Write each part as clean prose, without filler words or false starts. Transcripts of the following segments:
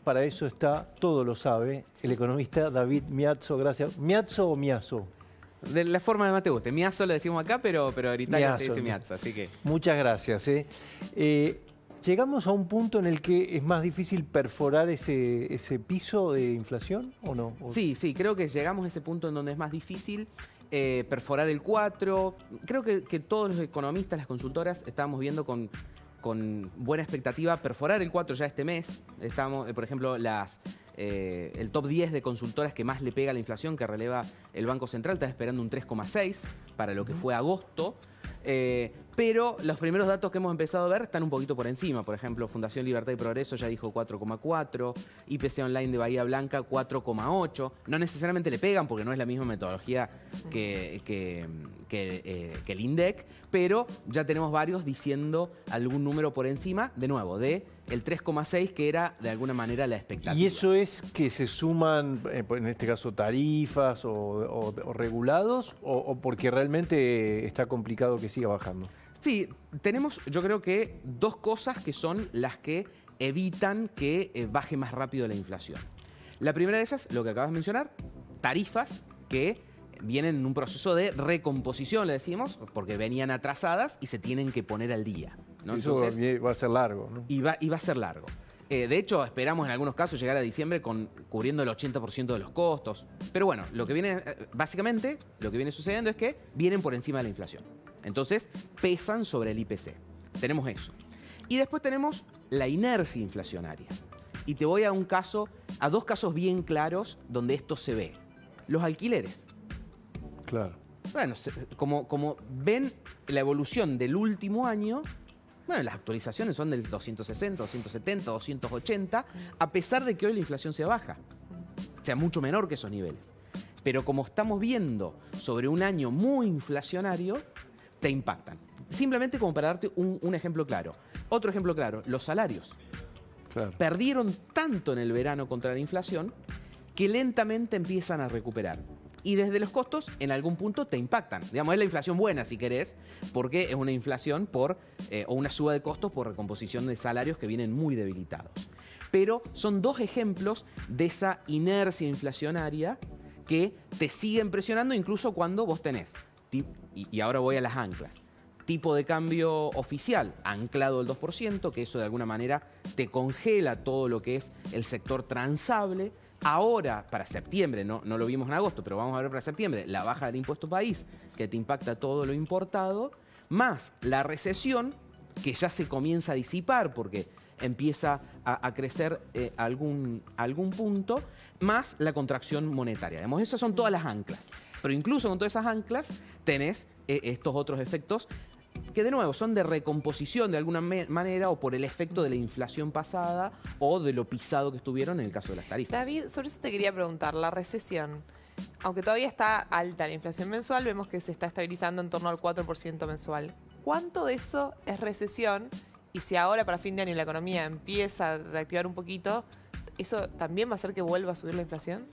para eso está, todo lo sabe, el economista David Miazzo. Gracias. ¿Miazzo o Miazzo? De la forma que más te guste. Miazzo le decimos acá, pero en Italia Miazzo. se dice Miazzo, así que... Muchas gracias. ¿Llegamos a un punto en el que es más difícil perforar ese piso de inflación o no? Sí, creo que llegamos a ese punto en donde es más difícil perforar el 4. Creo que todos los economistas, las consultoras, estábamos viendo con buena expectativa perforar el 4 ya este mes. Estamos, por ejemplo, el top 10 de consultoras que más le pega a la inflación, que releva el Banco Central, está esperando un 3,6 para lo que fue agosto. Pero los primeros datos que hemos empezado a ver están un poquito por encima. Por ejemplo, Fundación Libertad y Progreso ya dijo 4,4, IPC Online de Bahía Blanca 4,8. No necesariamente le pegan porque no es la misma metodología que el INDEC, pero ya tenemos varios diciendo algún número por encima, de nuevo, de el 3,6 que era de alguna manera la expectativa. ¿Y eso es que se suman, en este caso, tarifas o regulados o porque realmente está complicado que siga bajando? Sí, tenemos yo creo que dos cosas que son las que evitan que baje más rápido la inflación. La primera de ellas, lo que acabas de mencionar, tarifas que vienen en un proceso de recomposición, le decimos, porque venían atrasadas y se tienen que poner al día, ¿no? Eso Entonces, va a ser largo, ¿no? Y va a ser largo. De hecho, esperamos en algunos casos llegar a diciembre cubriendo el 80% de los costos. Pero bueno, básicamente, lo que viene sucediendo es que vienen por encima de la inflación. Entonces, pesan sobre el IPC. Tenemos eso. Y después tenemos la inercia inflacionaria. Y te voy a dos casos bien claros donde esto se ve. Los alquileres. Claro. Bueno, como ven la evolución del último año, bueno, las actualizaciones son del 260, 270, 280, a pesar de que hoy la inflación sea baja, sea mucho menor que esos niveles. Pero como estamos viendo sobre un año muy inflacionario, te impactan. Simplemente como para darte un ejemplo claro. Otro ejemplo claro, los salarios. Claro. Perdieron tanto en el verano contra la inflación que lentamente empiezan a recuperar. Y desde los costos, en algún punto te impactan. Digamos, es la inflación buena, si querés, porque es una inflación o una suba de costos por recomposición de salarios que vienen muy debilitados. Pero son dos ejemplos de esa inercia inflacionaria que te siguen presionando incluso cuando vos tenés, y ahora voy a las anclas, tipo de cambio oficial anclado al 2%, que eso de alguna manera te congela todo lo que es el sector transable. Ahora, para septiembre, no lo vimos en agosto, pero vamos a ver para septiembre, la baja del impuesto país, que te impacta todo lo importado, más la recesión, que ya se comienza a disipar porque empieza a crecer algún punto, más la contracción monetaria. Digamos, esas son todas las anclas. Pero incluso con todas esas anclas tenés estos otros efectos que de nuevo son de recomposición de alguna manera o por el efecto de la inflación pasada o de lo pisado que estuvieron en el caso de las tarifas. David, sobre eso te quería preguntar, la recesión, aunque todavía está alta la inflación mensual, vemos que se está estabilizando en torno al 4% mensual. ¿Cuánto de eso es recesión? Y si ahora para fin de año la economía empieza a reactivar un poquito, ¿eso también va a hacer que vuelva a subir la inflación?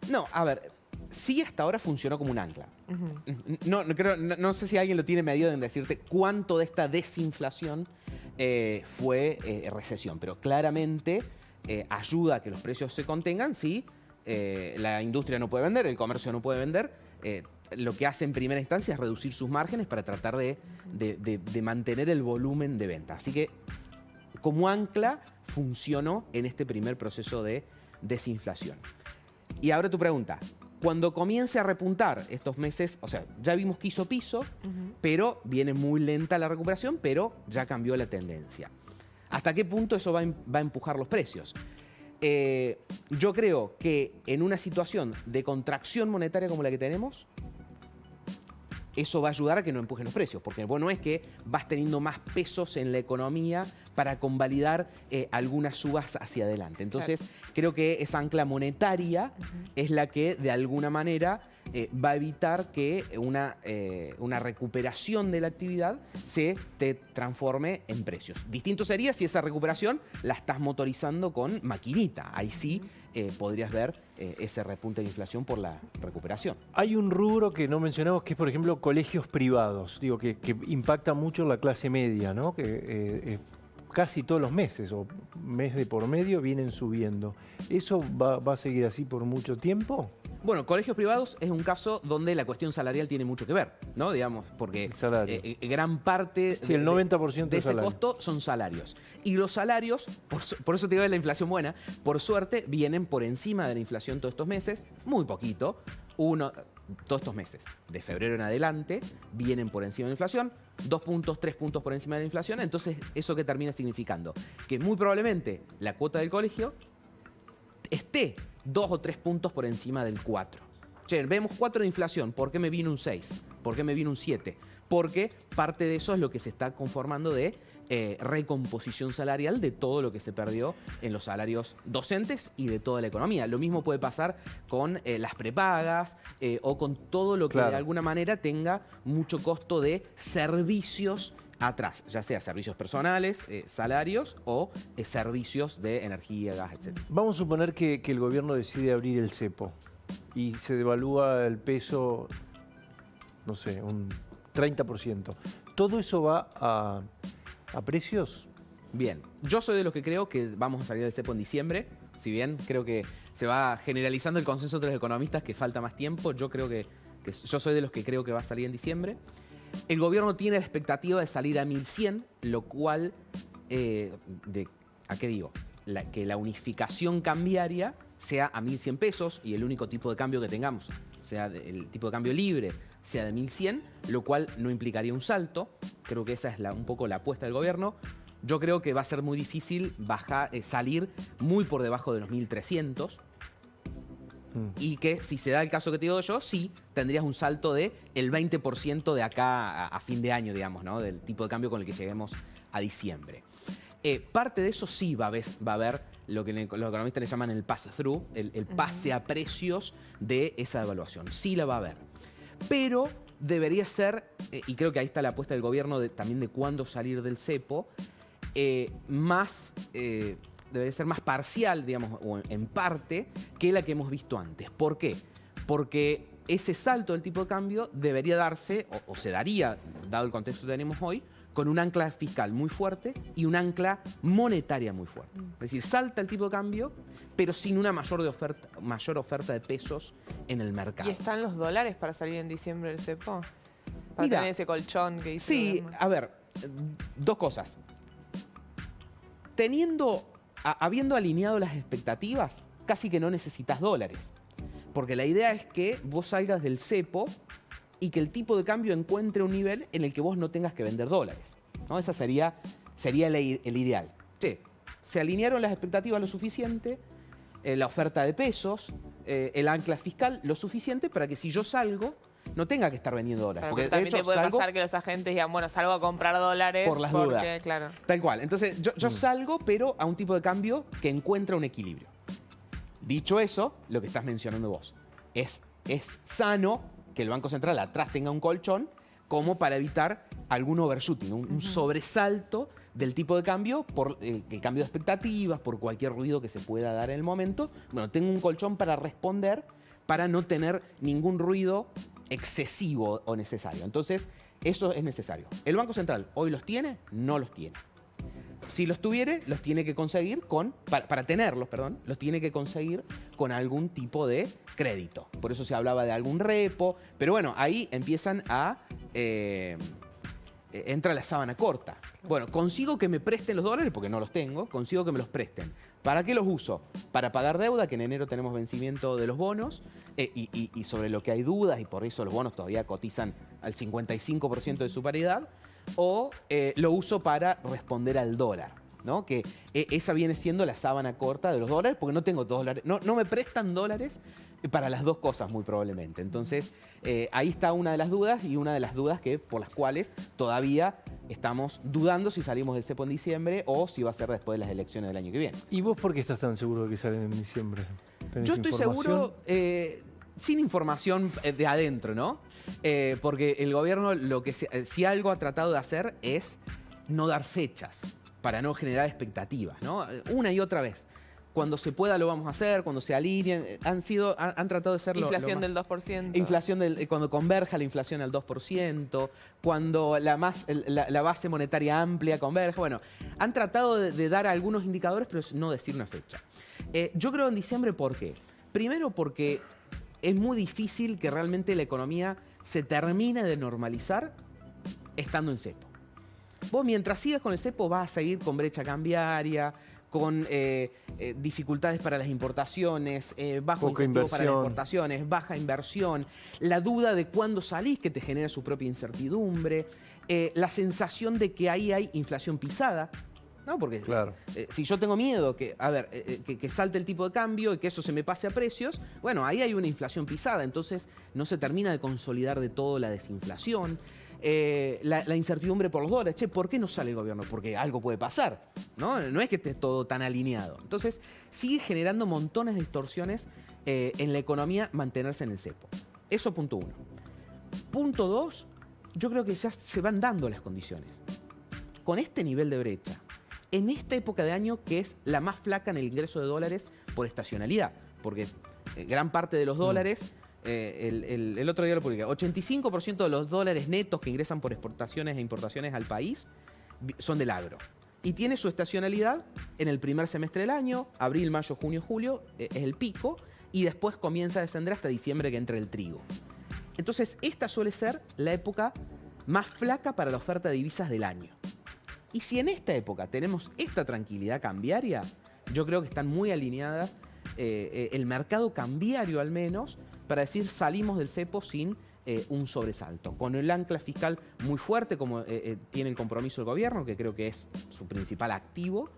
No, a ver, sí hasta ahora funcionó como un ancla. No sé si alguien lo tiene medido en decirte cuánto de esta desinflación fue recesión, pero claramente ayuda a que los precios se contengan si la industria no puede vender, el comercio no puede vender. Lo que hace en primera instancia es reducir sus márgenes para tratar de mantener el volumen de venta. Así que como ancla funcionó en este primer proceso de desinflación. Y ahora tu pregunta. Cuando comience a repuntar estos meses, o sea, ya vimos que hizo piso, pero viene muy lenta la recuperación, pero ya cambió la tendencia. ¿Hasta qué punto eso va a empujar los precios? Yo creo que en una situación de contracción monetaria como la que tenemos, eso va a ayudar a que no empujen los precios, porque bueno, es que vas teniendo más pesos en la economía para convalidar algunas subas hacia adelante. Entonces, creo que esa ancla monetaria es la que de alguna manera va a evitar que una recuperación de la actividad se te transforme en precios. Distinto sería si esa recuperación la estás motorizando con maquinita. Ahí sí podrías ver ese repunte de inflación por la recuperación. Hay un rubro que no mencionamos que es, por ejemplo, colegios privados. Digo, que impacta mucho la clase media, ¿no? Que casi todos los meses, o mes de por medio, vienen subiendo. ¿Eso va a seguir así por mucho tiempo? Bueno, colegios privados es un caso donde la cuestión salarial tiene mucho que ver, ¿no? Digamos, porque gran parte sí, el 90% de ese salario. costo son salarios. Y los salarios, por eso te digo la inflación buena, por suerte vienen por encima de la inflación todos estos meses, muy poquito, todos estos meses, de febrero en adelante, vienen por encima de la inflación, 2 puntos, 3 puntos por encima de la inflación. Entonces, ¿eso qué termina significando? Que muy probablemente la cuota del colegio esté 2 o 3 puntos por encima del 4. Che, vemos 4 de inflación, ¿por qué me vino un 6? ¿Por qué me vino un 7? Porque parte de eso es lo que se está conformando de recomposición salarial de todo lo que se perdió en los salarios docentes y de toda la economía. Lo mismo puede pasar con las prepagas o con todo lo que de alguna manera tenga mucho costo de servicios atrás, ya sea servicios personales, salarios o servicios de energía, gas, etc. Vamos a suponer que el gobierno decide abrir el cepo y se devalúa el peso, no sé, un 30%. ¿Todo eso va a precios? Bien, yo soy de los que creo que vamos a salir del cepo en diciembre. Si bien creo que se va generalizando el consenso entre los economistas que falta más tiempo, yo soy de los que creo que va a salir en diciembre. El gobierno tiene la expectativa de salir a 1100, lo cual, ¿a qué digo? Que la unificación cambiaria sea a 1100 pesos y el único tipo de cambio que tengamos sea el tipo de cambio libre, sea de 1100, lo cual no implicaría un salto. Creo que esa es un poco la apuesta del gobierno. Yo creo que va a ser muy difícil salir muy por debajo de los 1300. Y que si se da el caso que te digo yo, sí, tendrías un salto de el 20% de acá a fin de año, digamos, ¿no? Del tipo de cambio con el que lleguemos a diciembre. Parte de eso sí va a haber lo que los economistas le llaman el pass-through, el pase a precios de esa devaluación. Sí la va a haber. Pero debería ser, y creo que ahí está la apuesta del gobierno también de cuándo salir del cepo, debería ser más parcial, digamos, o en parte, que la que hemos visto antes. ¿Por qué? Porque ese salto del tipo de cambio debería darse, o se daría, dado el contexto que tenemos hoy, con un ancla fiscal muy fuerte y un ancla monetaria muy fuerte. Es decir, salta el tipo de cambio, pero sin una mayor oferta de pesos en el mercado. ¿Y están los dólares para salir en diciembre del cepo? Para tener ese colchón que dice. Sí, a ver, dos cosas. Habiendo alineado las expectativas, casi que no necesitas dólares. Porque la idea es que vos salgas del cepo y que el tipo de cambio encuentre un nivel en el que vos no tengas que vender dólares, ¿no? Esa sería el ideal. Sí, se alinearon las expectativas lo suficiente, la oferta de pesos, el ancla fiscal lo suficiente para que si yo salgo no tenga que estar vendiendo dólares. Porque también te puede pasar que los agentes digan, bueno, salgo a comprar dólares por las dudas. Claro. Tal cual. Entonces yo salgo, pero a un tipo de cambio que encuentra un equilibrio. Dicho eso, lo que estás mencionando vos, es sano que el Banco Central atrás tenga un colchón como para evitar algún overshooting, un sobresalto del tipo de cambio por el cambio de expectativas, por cualquier ruido que se pueda dar en el momento. Bueno, tengo un colchón para responder, para no tener ningún ruido excesivo o necesario. Entonces, eso es necesario. ¿El Banco Central hoy los tiene? No los tiene. Si los tuviere, los tiene que conseguir para tenerlos, los tiene que conseguir con algún tipo de crédito. Por eso se hablaba de algún repo. Pero bueno, ahí empiezan entra la sábana corta. Bueno, consigo que me presten los dólares, porque no los tengo, consigo que me los presten. ¿Para qué los uso? Para pagar deuda, que en enero tenemos vencimiento de los bonos, y sobre lo que hay dudas, y por eso los bonos todavía cotizan al 55% de su paridad, o lo uso para responder al dólar, ¿no? Que esa viene siendo la sábana corta de los dólares, porque no tengo dólares, no me prestan dólares para las dos cosas muy probablemente. Entonces, ahí está una de las dudas, y una de las dudas por las cuales todavía estamos dudando si salimos del cepo en diciembre o si va a ser después de las elecciones del año que viene. ¿Y vos por qué estás tan seguro de que salen en diciembre? Yo estoy seguro, sin información de adentro, ¿no? Porque el gobierno si algo ha tratado de hacer es no dar fechas para no generar expectativas, ¿no? Una y otra vez. cuando se pueda lo vamos a hacer, cuando se alineen. Han tratado de ser Inflación lo del 2%. cuando converja la inflación al 2%, cuando la base monetaria amplia converja. Bueno, han tratado de dar algunos indicadores, pero no decir una fecha. Yo creo en diciembre, ¿por qué? Primero porque es muy difícil que realmente la economía se termine de normalizar estando en cepo. Vos mientras sigas con el cepo vas a seguir con brecha cambiaria, con dificultades para las importaciones, bajo Poca incentivo para las inversión. exportaciones, baja inversión, la duda de cuándo salís que te genera su propia incertidumbre, la sensación de que ahí hay inflación pisada, ¿no? Porque Claro. si yo tengo miedo que salte el tipo de cambio y que eso se me pase a precios, bueno, ahí hay una inflación pisada, entonces no se termina de consolidar de todo la desinflación. La incertidumbre por los dólares. Che, ¿por qué no sale el gobierno? Porque algo puede pasar, ¿no? No es que esté todo tan alineado. Entonces, sigue generando montones de distorsiones en la economía mantenerse en el cepo. Eso punto 1. Punto 2, yo creo que ya se van dando las condiciones. Con este nivel de brecha, en esta época de año que es la más flaca en el ingreso de dólares por estacionalidad, porque gran parte de los dólares... el otro día lo publiqué, 85% de los dólares netos que ingresan por exportaciones e importaciones al país son del agro. Y tiene su estacionalidad en el primer semestre del año, abril, mayo, junio, julio, es el pico, y después comienza a descender hasta diciembre que entra el trigo. Entonces, esta suele ser la época más flaca para la oferta de divisas del año. Y si en esta época tenemos esta tranquilidad cambiaria, yo creo que están muy alineadas el mercado cambiario al menos, para decir salimos del cepo sin un sobresalto. Con el ancla fiscal muy fuerte, como tiene el compromiso del gobierno, que creo que es su principal activo,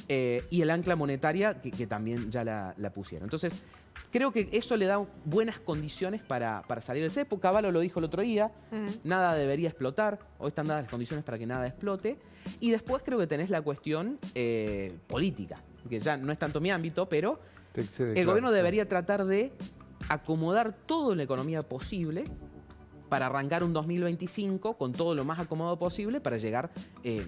y el ancla monetaria, que también ya la pusieron. Entonces, creo que eso le da buenas condiciones para salir del cepo. Cavallo lo dijo el otro día, nada debería explotar, hoy están dadas las condiciones para que nada explote. Y después creo que tenés la cuestión política, que ya no es tanto mi ámbito, pero el gobierno debería tratar de acomodar todo en la economía posible para arrancar un 2025 con todo lo más acomodado posible para llegar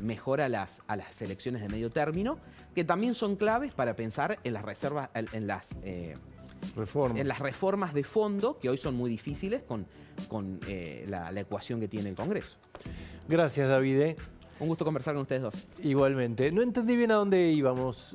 mejor a las elecciones de medio término, que también son claves para pensar en las reservas, en las reformas de fondo, que hoy son muy difíciles con la ecuación que tiene el Congreso. Gracias, David. Un gusto conversar con ustedes dos. Igualmente. No entendí bien a dónde íbamos.